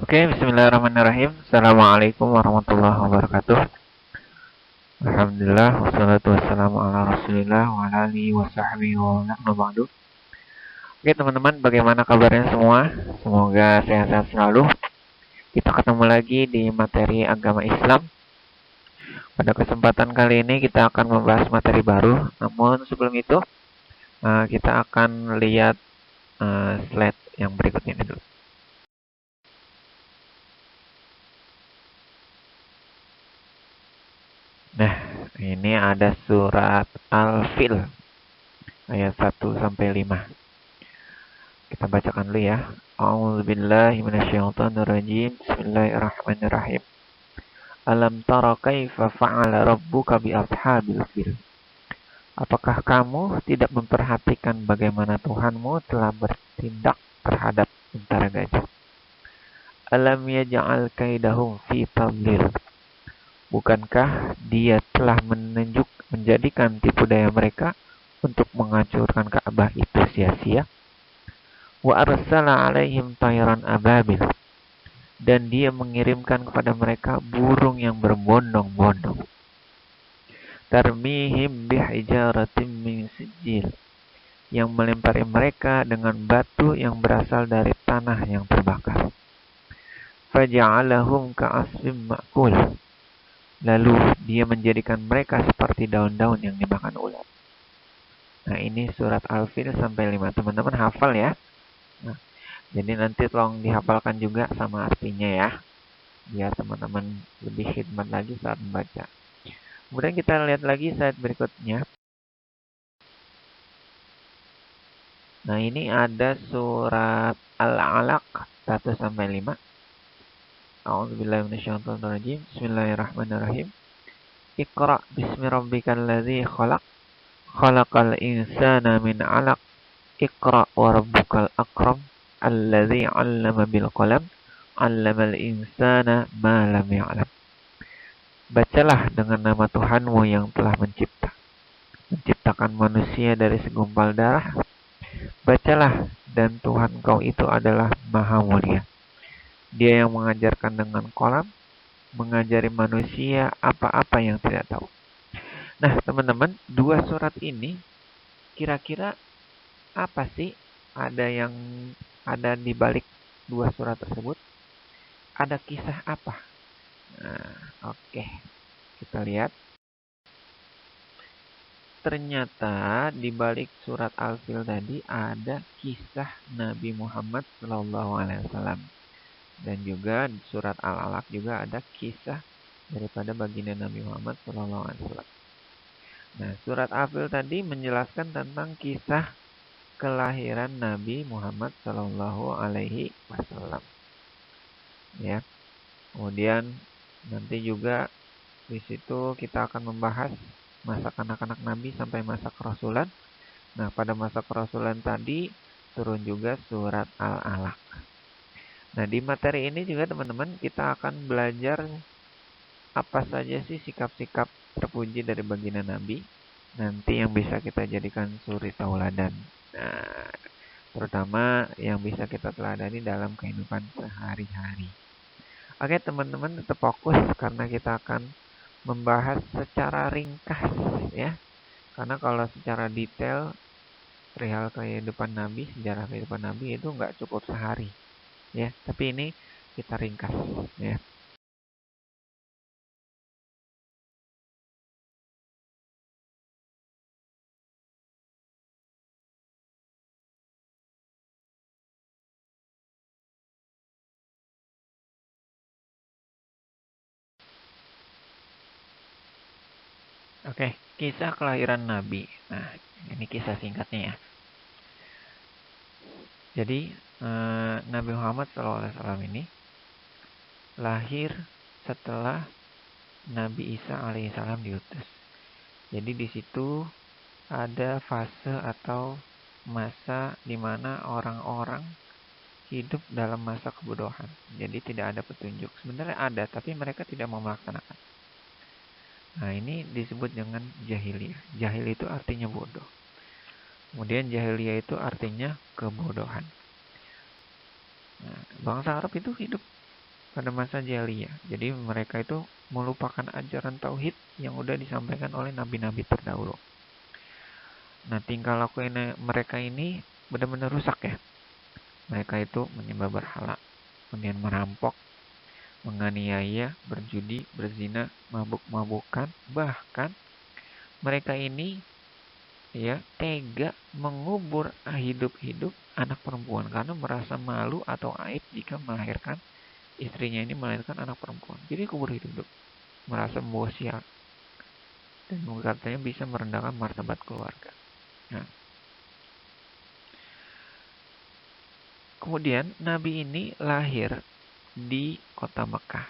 Oke, bismillahirrahmanirrahim. Assalamualaikum warahmatullahi wabarakatuh. Alhamdulillah, wassalatu wassalamu ala rasulillah wa ala alihi wa sahbihi wa ba'du. Oke teman-teman, bagaimana kabarnya semua? Semoga sehat-sehat selalu. Kita ketemu lagi di materi agama Islam. Pada kesempatan kali ini kita akan membahas materi baru. Namun sebelum itu, kita akan lihat slide yang berikut ini dulu. Nah, ini ada surat Al-Fil ayat 1 sampai 5. Kita bacakan dulu ya. A'udzubillahi minasyaitonirrajim. Bismillahirrahmanirrahim. Alam tara kaifa fa'ala rabbuka bi ashabil fil. Apakah kamu tidak memperhatikan bagaimana Tuhanmu telah bertindak terhadap tentara gajah? Alam yaj'al kaidahum fi tadlil. Bukankah dia telah menjadikan tipu daya mereka untuk menghancurkan Ka'bah itu sia-sia? Wa arsala alaihim tayran ababil. Dan dia mengirimkan kepada mereka burung yang berbondong-bondong. Tarmihim bihijaratim min sijil. Yang melempari mereka dengan batu yang berasal dari tanah yang terbakar. Faja'alahum ka'asfim ma'kul. Lalu dia menjadikan mereka seperti daun-daun yang dimakan ulat. Nah, ini surat Al-Fil sampai 5. Teman-teman hafal ya. Nah, jadi nanti tolong dihafalkan juga sama artinya ya. Biar teman-teman lebih khidmat lagi saat membaca. Kemudian kita lihat lagi slide berikutnya. Nah, ini ada surat Al-Alaq 1 sampai 5. A'udzubillahi minasyaitonirrajim. Bismillahirrahmanirrahim. Iqra bismi rabbikal ladzi khalaq. Khalaqal insana min 'alaq. Iqra wa rabbukal akram. Alladzi 'allama bil qalam. 'Allamal insana ma lam ya'lam. Bacalah dengan nama Tuhanmu yang telah menciptakan manusia dari segumpal darah. Bacalah, dan Tuhan kau itu adalah maha mulia. Dia yang mengajarkan dengan qalam, mengajari manusia apa-apa yang tidak tahu. Nah, teman-teman, dua surat ini kira-kira apa sih ada di balik dua surat tersebut? Ada kisah apa? Nah, oke. Kita lihat. Ternyata di balik surat Al-Fil tadi ada kisah Nabi Muhammad SAW. Dan juga di surat Al-Alaq juga ada kisah daripada baginda Nabi Muhammad SAW. Nah, surat Al-Fil tadi menjelaskan tentang kisah kelahiran Nabi Muhammad SAW. Ya. Kemudian nanti juga di situ kita akan membahas masa kanak-kanak Nabi sampai masa kerasulan. Nah, pada masa kerasulan tadi turun juga surat Al-Alaq. Nah, di materi ini juga teman-teman kita akan belajar apa saja sih sikap-sikap terpuji dari baginda Nabi nanti yang bisa kita jadikan suri tauladan. Nah, terutama yang bisa kita teladani dalam kehidupan sehari-hari. Oke, teman-teman tetap fokus karena kita akan membahas secara ringkas ya. Karena kalau secara detail perihal kehidupan Nabi, sejarah kehidupan Nabi itu nggak cukup sehari. Ya, tapi ini kita ringkas ya. Oke, kisah kelahiran Nabi. Nah, ini kisah singkatnya ya. Jadi Nabi Muhammad SAW ini lahir setelah Nabi Isa alaihissalam diutus. Jadi di situ ada fase atau masa di mana orang-orang hidup dalam masa kebodohan. Jadi tidak ada petunjuk. Sebenarnya ada, tapi mereka tidak mau melaksanakan. Nah, ini disebut dengan jahiliyah. Jahil itu artinya bodoh. Kemudian jahiliyah itu artinya kebodohan. Nah, bangsa Arab itu hidup pada masa jahiliyah. Jadi mereka itu melupakan ajaran tauhid yang udah disampaikan oleh nabi-nabi terdahulu. Nah, tingkah laku mereka ini benar-benar rusak ya. Mereka itu menyembah berhala, kemudian merampok, menganiaya, berjudi, berzina, mabuk-mabukan, bahkan mereka ini ya tega mengubur hidup-hidup anak perempuan karena merasa malu atau aib jika melahirkan istrinya ini melahirkan anak perempuan. Jadi kubur hidup-hidup, merasa membawa sial dan katanya bisa merendahkan martabat keluarga. Nah, kemudian Nabi ini lahir di kota Mekah.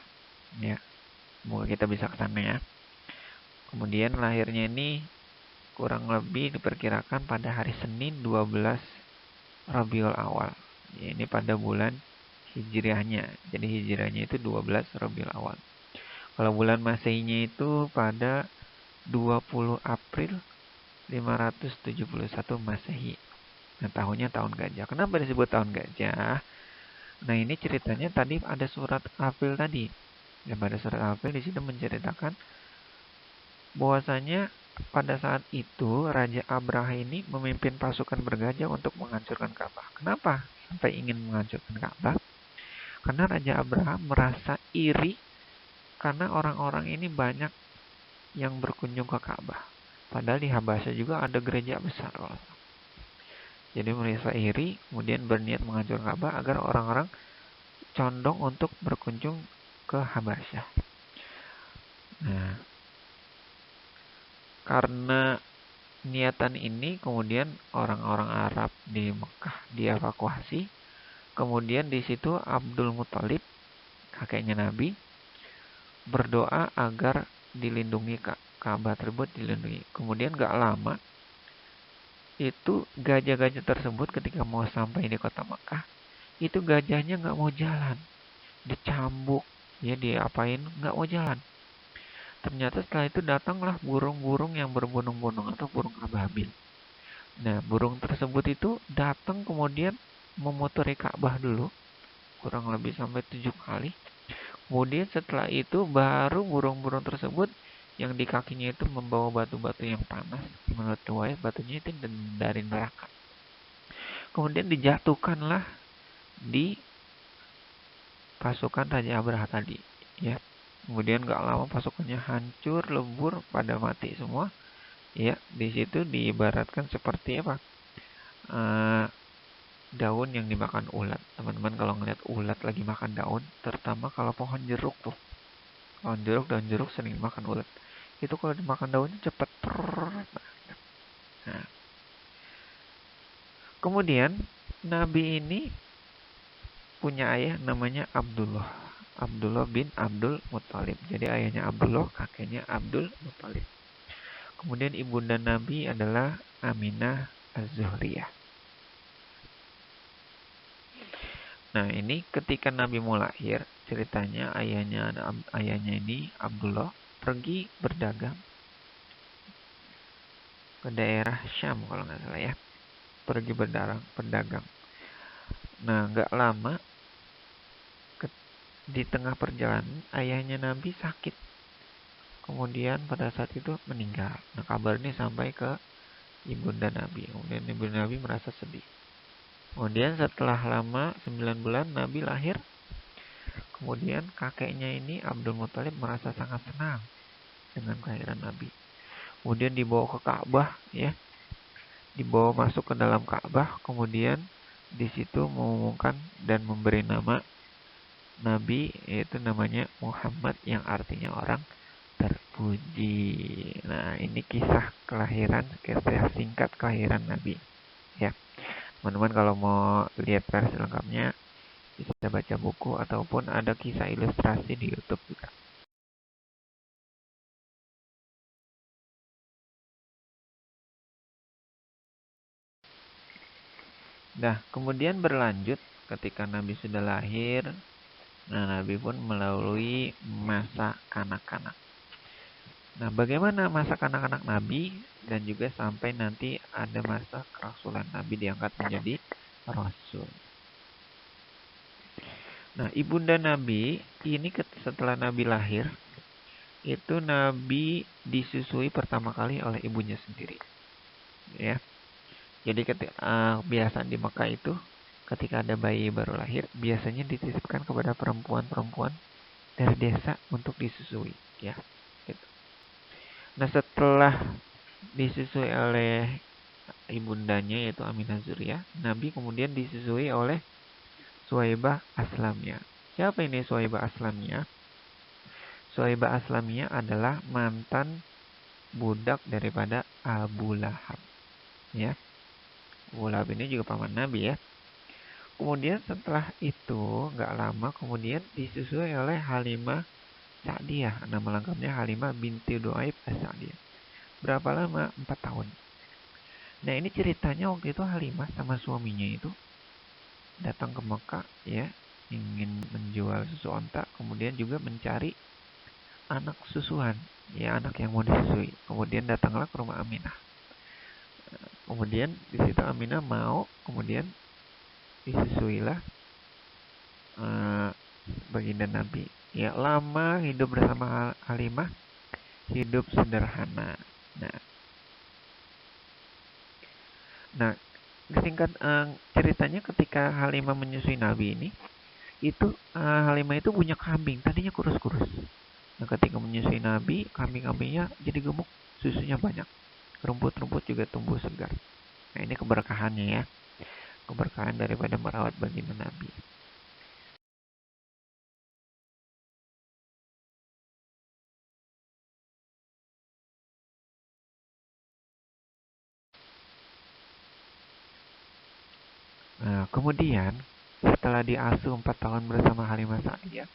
Ya, semoga kita bisa ke sana ya. Kemudian lahirnya ini kurang lebih diperkirakan pada hari Senin 12 Rabiul Awal. Ya, ini pada bulan Hijriahnya. Jadi Hijriahnya itu 12 Rabiul Awal. Kalau bulan Masehinya itu pada 20 April 571 Masehi. Nah, tahunnya tahun gajah. Kenapa disebut tahun gajah? Nah, ini ceritanya tadi ada surat April tadi. Ya, pada surat April di situ menceritakan bahwasanya pada saat itu Raja Abraha ini memimpin pasukan bergajah untuk menghancurkan Ka'bah. Kenapa sampai ingin menghancurkan Ka'bah? Karena Raja Abraha merasa iri karena orang-orang ini banyak yang berkunjung ke Ka'bah. Padahal di Habasya juga ada gereja besar. Jadi merasa iri, kemudian berniat menghancurkan Ka'bah agar orang-orang condong untuk berkunjung ke Habasyah. Nah, karena niatan ini kemudian orang-orang Arab di Mekah dievakuasi. Kemudian di situ Abdul Muthalib, kakeknya Nabi, berdoa agar dilindungi Ka'bah tersebut dilindungi. Kemudian gak lama itu gajah-gajah tersebut ketika mau sampai di kota Mekah, itu gajahnya gak mau jalan, dicambuk, ya diapain, gak mau jalan. Ternyata setelah itu datanglah burung-burung yang berbunung-bunung atau burung ababil. Nah, burung tersebut itu datang kemudian memutari Ka'bah dulu, kurang lebih sampai 7 kali. Kemudian setelah itu baru burung-burung tersebut yang di kakinya itu membawa batu-batu yang panas. Menurut riwayat batunya itu dari neraka. Kemudian dijatuhkanlah di pasukan Raja Abraha tadi. Ya, kemudian gak lama pasukannya hancur, lebur, pada mati semua. Ya, di situ diibaratkan seperti apa? Daun yang dimakan ulat. Teman-teman kalau ngeliat ulat lagi makan daun, terutama kalau pohon jeruk tuh. Pohon jeruk, daun jeruk sering makan ulat. Itu kalau dimakan daunnya cepet. Nah, kemudian Nabi ini punya ayah namanya Abdullah. Abdullah bin Abdul Muthalib. Jadi ayahnya Abdullah, kakeknya Abdul Muthalib. Kemudian ibunda Nabi adalah Aminah Az-Zuhriyah. Nah, ini ketika Nabi mau lahir, ceritanya ayahnya ini Abdullah pergi berdagang ke daerah Syam kalau nggak salah ya. Pergi berdagang. Nah, nggak lama di tengah perjalanan ayahnya Nabi sakit. Kemudian pada saat itu meninggal. Nah, kabar ini sampai ke ibunda Nabi. Kemudian ibunda Nabi merasa sedih. Kemudian setelah lama 9 bulan Nabi lahir. Kemudian kakeknya ini Abdul Muthalib merasa sangat senang dengan kelahiran Nabi. Kemudian dibawa ke Ka'bah ya. Dibawa masuk ke dalam Ka'bah. Kemudian di situ mengumumkan dan memberi nama Nabi, yaitu namanya Muhammad yang artinya orang terpuji. Nah, ini kisah singkat kelahiran Nabi. Ya, teman-teman kalau mau lihat versi lengkapnya bisa baca buku ataupun ada kisah ilustrasi di YouTube juga. Nah, kemudian berlanjut ketika Nabi sudah lahir, nah Nabi pun melalui masa kanak-kanak. Nah, bagaimana masa kanak-kanak Nabi dan juga sampai nanti ada masa kerasulan Nabi diangkat menjadi Rasul. Nah, ibunda Nabi ini setelah Nabi lahir, itu Nabi disusui pertama kali oleh ibunya sendiri. Ya. Jadi kebiasaan di Mekah itu ketika ada bayi baru lahir, biasanya dititipkan kepada perempuan-perempuan dari desa untuk disusui, ya. Gitu. Nah, setelah disusui oleh ibundanya yaitu Aminah Zuriyah, Nabi kemudian disusui oleh Suwaibah Aslamiyah. Siapa ini Suwaibah Aslamiyah? Suwaibah Aslamiyah adalah mantan budak daripada Abu Lahab. Ya. Abu Lahab ini juga paman Nabi ya. Kemudian setelah itu nggak lama kemudian disusui oleh Halimah Sa'diyah. Nama lengkapnya Halimah binti Duaib As-Sa'diyah. Berapa lama? 4 tahun. Nah, ini ceritanya waktu itu Halimah sama suaminya itu datang ke Mekah ya, ingin menjual susu onta, kemudian juga mencari anak susuan, ya anak yang mau disusui. Kemudian datanglah ke rumah Aminah. Kemudian di situ Aminah mau, kemudian disusuilah baginda Nabi. Ya, lama hidup bersama Halimah, hidup sederhana. Nah, singkat ceritanya ketika Halimah menyusui Nabi ini, itu Halimah itu punya kambing, tadinya kurus-kurus. Nah, ketika menyusui Nabi, kambing-kambingnya jadi gemuk, susunya banyak. Rumput-rumput juga tumbuh segar. Nah, ini keberkahannya ya. Keberkahan daripada merawat baginda Nabi. Nah, kemudian setelah diasuh 4 tahun bersama Halimah Sa'diyah,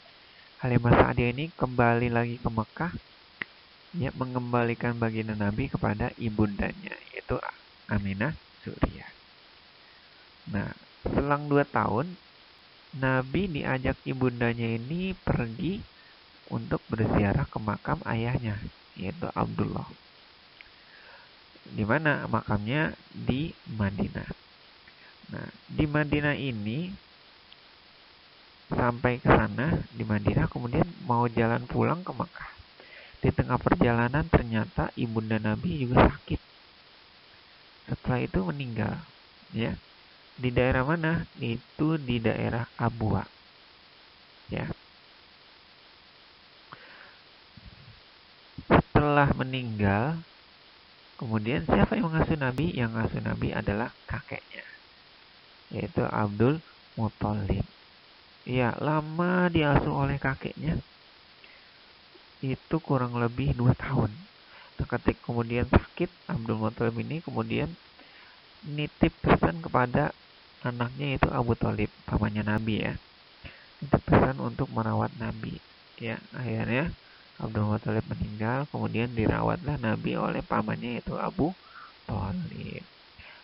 Halimah Sa'diyah ini kembali lagi ke Mekah, ya, mengembalikan baginda Nabi kepada ibundanya, yaitu Aminah Zuriyah. Nah, selang 2 tahun, Nabi diajak ibundanya ini pergi untuk berziarah ke makam ayahnya, yaitu Abdullah. Di mana makamnya? Di Madinah. Nah, di Madinah ini sampai ke sana di Madinah, kemudian mau jalan pulang ke Makkah. Di tengah perjalanan ternyata ibunda Nabi juga sakit. Setelah itu meninggal, ya. Di daerah mana? Itu di daerah Abwa. Ya. Setelah meninggal, kemudian siapa yang mengasuh Nabi? Yang mengasuh Nabi adalah kakeknya, yaitu Abdul Muthalib. Ya, lama diasuh oleh kakeknya. Itu kurang lebih 2 tahun. Ketika kemudian sakit, Abdul Muthalib ini kemudian nitip pesan kepada anaknya yaitu Abu Thalib, pamannya Nabi ya. Nitip pesan untuk merawat Nabi. Ya, akhirnya Abdul Muthalib meninggal, kemudian dirawatlah Nabi oleh pamannya yaitu Abu Thalib.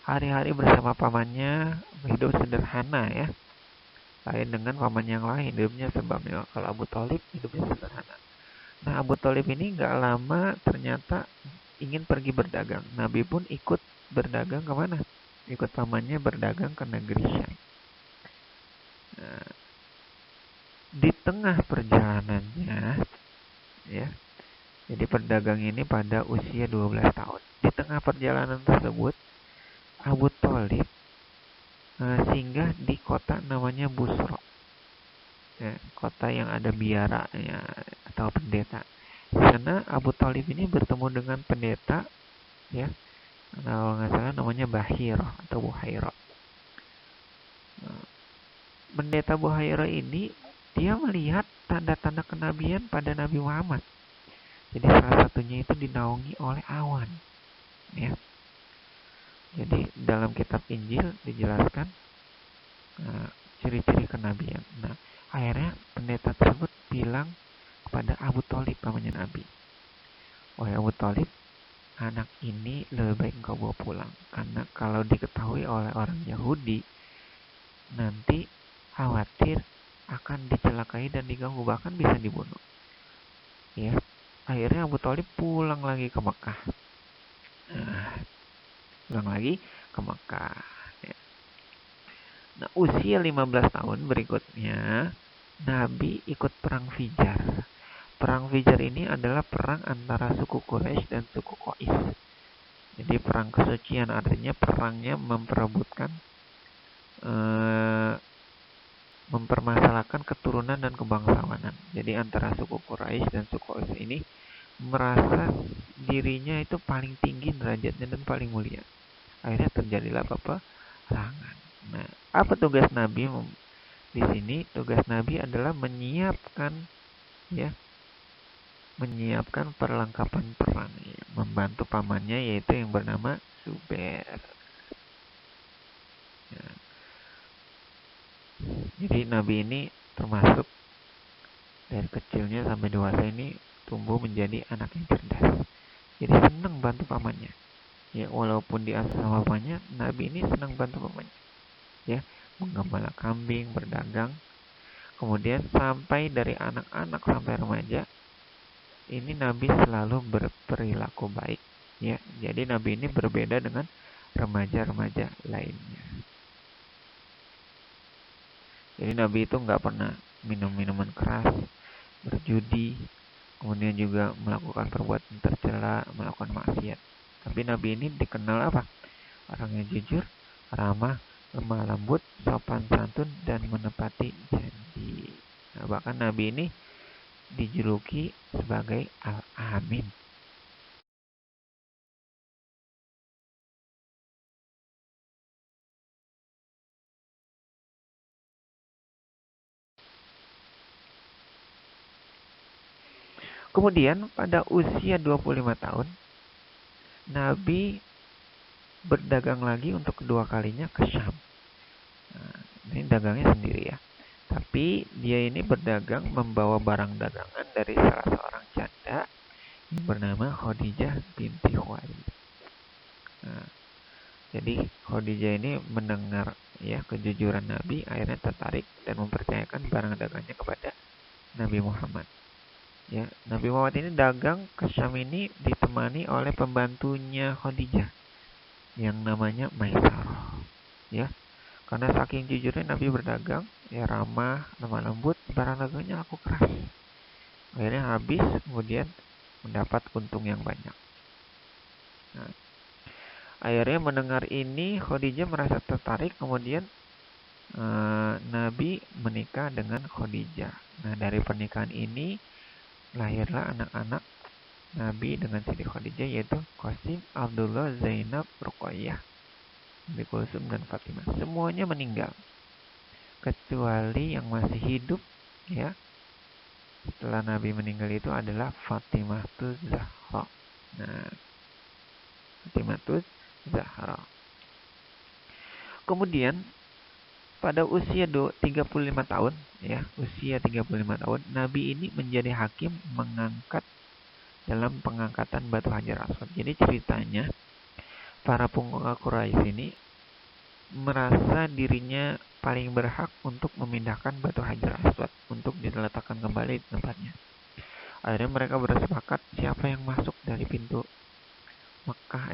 Hari-hari bersama pamannya hidup sederhana ya. Lain dengan paman yang lain hidupnya sebabnya. Kalau Abu Thalib hidupnya sederhana. Nah, Abu Thalib ini gak lama ternyata ingin pergi berdagang. Nabi pun ikut berdagang kemana? Ikut pamannya berdagang ke negeri Syam. Nah, di tengah perjalanannya, ya, jadi pedagang ini pada usia 12 tahun. Di tengah perjalanan tersebut, Abu Thalib singgah di kota namanya Busra. Ya, kota yang ada biara ya, atau pendeta. Di sana Abu Thalib ini bertemu dengan pendeta, ya, kalau nggak salah namanya Bahiro atau Buhairo. Pendeta Buhairo ini dia melihat tanda-tanda kenabian pada Nabi Muhammad. Jadi salah satunya itu dinaungi oleh awan. Ya. Jadi dalam kitab Injil dijelaskan ciri-ciri kenabian. Nah, akhirnya pendeta tersebut bilang kepada Abu Thalib, pamannya Nabi, wahai Abu Thalib, anak ini lebih baik engkau bawa pulang, karena kalau diketahui oleh orang Yahudi nanti khawatir akan dicelakai dan diganggu, bahkan bisa dibunuh. Ya, akhirnya Abu Thalib pulang lagi ke Mekah. Nah, usia 15 tahun berikutnya Nabi ikut perang Fijar. Perang Fijar ini adalah perang antara suku Quraisy dan suku Qais. Jadi perang kesucian, artinya perangnya mempermasalahkan keturunan dan kebangsawanan. Jadi antara suku Quraisy dan suku Qais ini merasa dirinya itu paling tinggi derajatnya dan paling mulia. Akhirnya terjadilah peperangan. Nah, apa tugas Nabi di sini? Tugas Nabi adalah menyiapkan perlengkapan perang, ya, membantu pamannya yaitu yang bernama Zubair. Ya, jadi Nabi ini termasuk dari kecilnya sampai dewasa ini tumbuh menjadi anak yang cerdas. Jadi senang bantu pamannya. Ya, walaupun diasuh sama pamannya, Nabi ini senang bantu pamannya. Ya, menggembala kambing, berdagang. Kemudian sampai dari anak-anak sampai remaja, ini Nabi selalu berperilaku baik. Ya, jadi Nabi ini berbeda dengan remaja-remaja lainnya. Jadi Nabi itu nggak pernah minum minuman keras, berjudi, kemudian juga melakukan perbuatan tercela, melakukan maksiat. Tapi Nabi ini dikenal apa? Orangnya jujur, ramah, lemah lembut, sopan santun, dan menepati janji. Nah, bahkan Nabi ini dijuluki sebagai Al-Amin. Kemudian pada usia 25 tahun, Nabi berdagang lagi untuk kedua kalinya ke Syam. Nah, ini dagangnya sendiri ya. Tapi dia ini berdagang membawa barang dagangan dari salah seorang janda yang bernama Khadijah binti Khuwailid. Nah, jadi Khadijah ini mendengar ya kejujuran Nabi, akhirnya tertarik dan mempercayakan barang dagangnya kepada Nabi Muhammad. Ya, Nabi Muhammad ini dagang ke Syam ini ditemani oleh pembantunya Khadijah yang namanya Maisarah. Ya, karena saking jujurnya Nabi berdagang, ya ramah, lemah lembut, barang dagangnya laku keras. Akhirnya habis, kemudian mendapat untung yang banyak. Nah, akhirnya mendengar ini, Khadijah merasa tertarik, kemudian Nabi menikah dengan Khadijah. Nah, dari pernikahan ini lahirlah anak-anak Nabi dengan Siti Khadijah, yaitu Qasim, Abdullah, Zainab, Ruqayyah, Nabi Kulsum, dan Fatimah. Semuanya meninggal, kecuali yang masih hidup, ya. Setelah Nabi meninggal itu adalah Fatimah Zahra. Nah, Fatimah Zahra. Kemudian pada usia 35 tahun, ya, usia 35 tahun, Nabi ini menjadi hakim mengangkat dalam pengangkatan batu Hajar Aswad. Jadi ceritanya para penguasa Quraisy ini merasa dirinya paling berhak untuk memindahkan batu Hajar Aswad untuk diletakkan kembali di tempatnya. Akhirnya mereka bersepakat siapa yang masuk dari pintu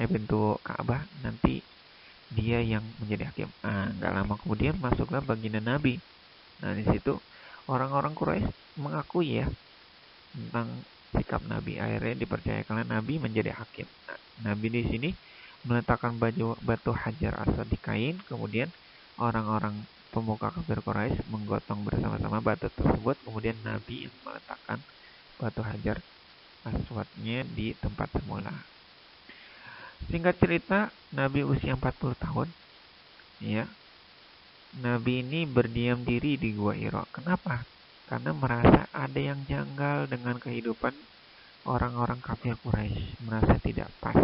pintu Ka'bah nanti dia yang menjadi hakim. Nggak lama kemudian masuklah baginda Nabi. Nah, di situ orang-orang Quraisy mengakui ya tentang sikap Nabi. Akhirnya dipercayakan Nabi menjadi hakim. Nah, Nabi di sini meletakkan batu Hajar Aswad di kain, kemudian orang-orang pemuka kafir Quraisy menggotong bersama-sama batu tersebut, kemudian Nabi yang meletakkan batu Hajar Aswadnya di tempat semula. Singkat cerita, Nabi usia 40 tahun, ya. Nabi ini berdiam diri di Gua Hira. Kenapa? Karena merasa ada yang janggal dengan kehidupan orang-orang kafir Quraisy, merasa tidak pas.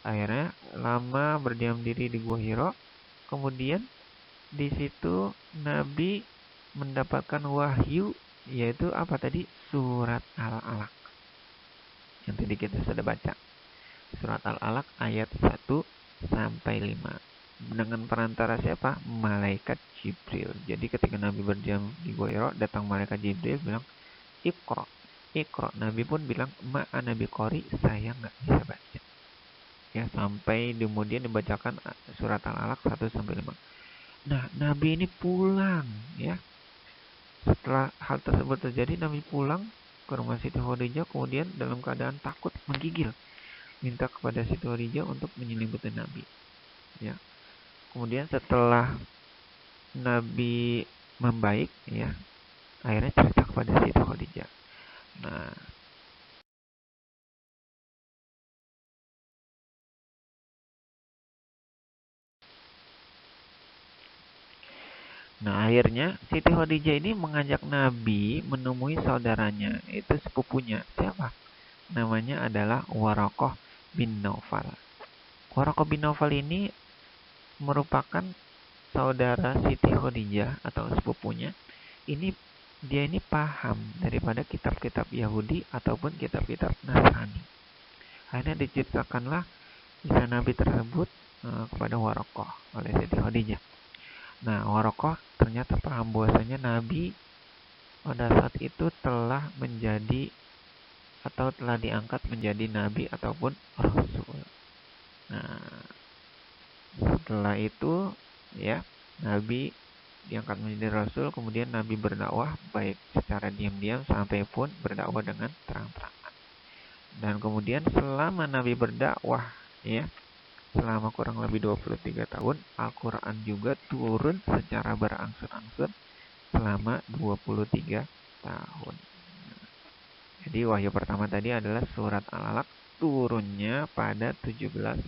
Akhirnya lama berdiam diri di Gua Hira. Kemudian di situ Nabi mendapatkan wahyu, yaitu apa tadi? Surat Al-Alaq. Yang tadi kita sudah baca. Surat Al-Alaq ayat 1 sampai 5. Dengan perantara siapa? Malaikat Jibril. Jadi ketika Nabi berdiam di Gua Hira, datang malaikat Jibril bilang, Iqra. Iqra. Nabi pun bilang, Ma'a Nabi Qori, saya nggak bisa baca. Ya, sampai kemudian dibacakan surat Al-Alaq 1 sampai 5. Nah, Nabi ini pulang ya. Setelah hal tersebut terjadi, Nabi pulang ke rumah Siti Khadijah kemudian dalam keadaan takut, menggigil, minta kepada Siti Khadijah untuk menyelimuti Nabi. Ya. Kemudian setelah Nabi membaik, ya, akhirnya cerita kepada Siti Khadijah. Nah, akhirnya Siti Khadijah ini mengajak Nabi menemui saudaranya, itu sepupunya. Siapa? Namanya adalah Waraqah bin Naufal. Waraqah bin Naufal ini merupakan saudara Siti Khadijah atau sepupunya. Dia ini paham daripada kitab-kitab Yahudi ataupun kitab-kitab Nasrani. Akhirnya diceritakanlah kisah Nabi tersebut kepada Waraqah oleh Siti Khadijah. Nah, Waraqah ternyata paham bahwasanya Nabi pada saat itu telah menjadi atau telah diangkat menjadi Nabi ataupun Rasul. Nah, setelah itu ya Nabi diangkat menjadi Rasul, kemudian Nabi berdakwah baik secara diam-diam sampai pun berdakwah dengan terang-terangan. Dan kemudian selama Nabi berdakwah ya selama kurang lebih 23 tahun, Al-Quran juga turun secara berangsur-angsur selama 23 tahun. Jadi wahyu pertama tadi adalah surat Al-Alaq, turunnya pada 17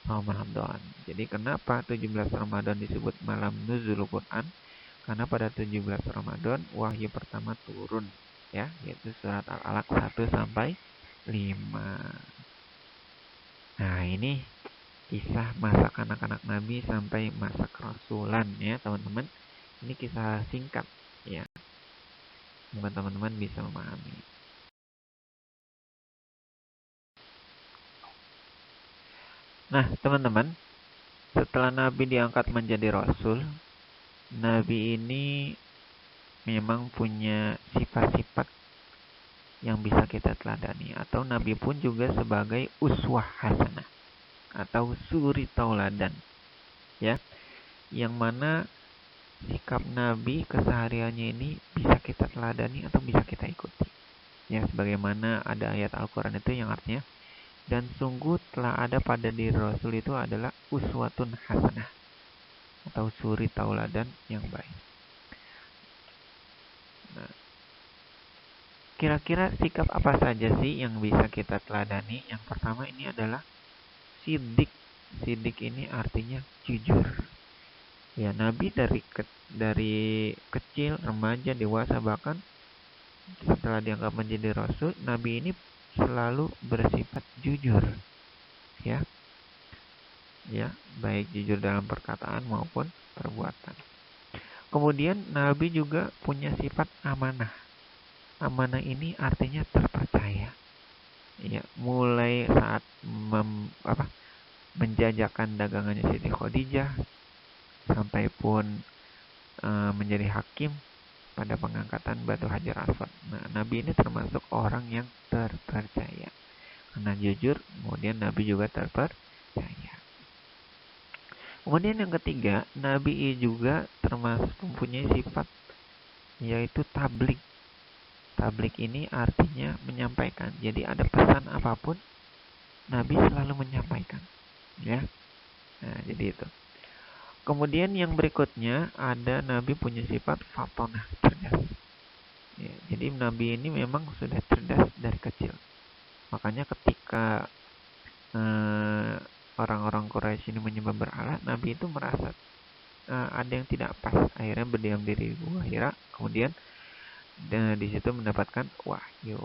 Ramadan. Jadi kenapa 17 Ramadan disebut malam nuzul Quran? Karena pada 17 Ramadan wahyu pertama turun, ya, yaitu surat Al-Alaq 1 sampai 5. Nah, ini kisah masa kanak-kanak Nabi sampai masa kerasulan ya teman-teman. Ini kisah singkat ya. Semoga teman-teman bisa memahami. Nah teman-teman, setelah Nabi diangkat menjadi Rasul, Nabi ini memang punya sifat-sifat yang bisa kita teladani. Atau Nabi pun juga sebagai uswah hasanah atau suri tauladan ya, yang mana sikap Nabi kesehariannya ini bisa kita teladani atau bisa kita ikuti ya, sebagaimana ada ayat Al-Quran itu yang artinya dan sungguh telah ada pada diri Rasul itu adalah uswatun hasanah atau suri tauladan yang baik. Nah, kira-kira sikap apa saja sih yang bisa kita teladani? Yang pertama ini adalah sidik. Sidik ini artinya jujur. Ya, Nabi dari kecil, remaja, dewasa, bahkan setelah dianggap menjadi Rasul, Nabi ini selalu bersifat jujur. Ya, ya, baik jujur dalam perkataan maupun perbuatan. Kemudian Nabi juga punya sifat amanah. Amanah ini artinya terpercaya. Ya, mulai saat menjajakan dagangannya Siti Khadijah sampai pun menjadi hakim pada pengangkatan batu Hajar Aswad. Nah, Nabi ini termasuk orang yang terpercaya. Karena jujur, kemudian Nabi juga terpercaya. Kemudian yang ketiga, Nabi juga termasuk mempunyai sifat yaitu tablik. Tablik ini artinya menyampaikan. Jadi ada pesan apapun, Nabi selalu menyampaikan. Ya, nah jadi itu. Kemudian yang berikutnya ada Nabi punya sifat fatonah, cerdas. Ya, jadi Nabi ini memang sudah cerdas dari kecil. Makanya ketika orang-orang Quraisy ini menyembah berhala, Nabi itu merasa ada yang tidak pas. Akhirnya berdiam diri di Gua Hira. Kemudian di situ mendapatkan wahyu.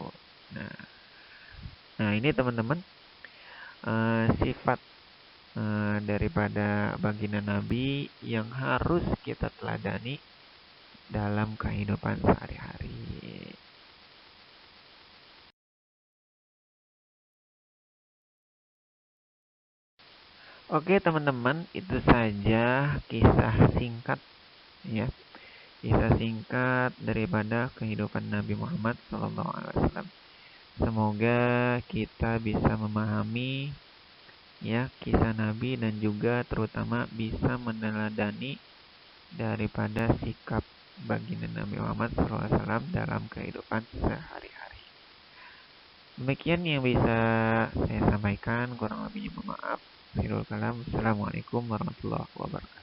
Nah ini teman-teman sifat daripada baginda Nabi yang harus kita teladani dalam kehidupan sehari-hari. Oke teman-teman, itu saja kisah singkat ya, kisah singkat daripada kehidupan Nabi Muhammad SAW. Semoga kita bisa memahami ya kisah Nabi dan juga terutama bisa meneladani daripada sikap baginda Nabi Muhammad SAW dalam kehidupan sehari-hari. Demikian yang bisa saya sampaikan, kurang lebihnya mohon maaf. Akhirul kalam. Assalamualaikum warahmatullahi wabarakatuh.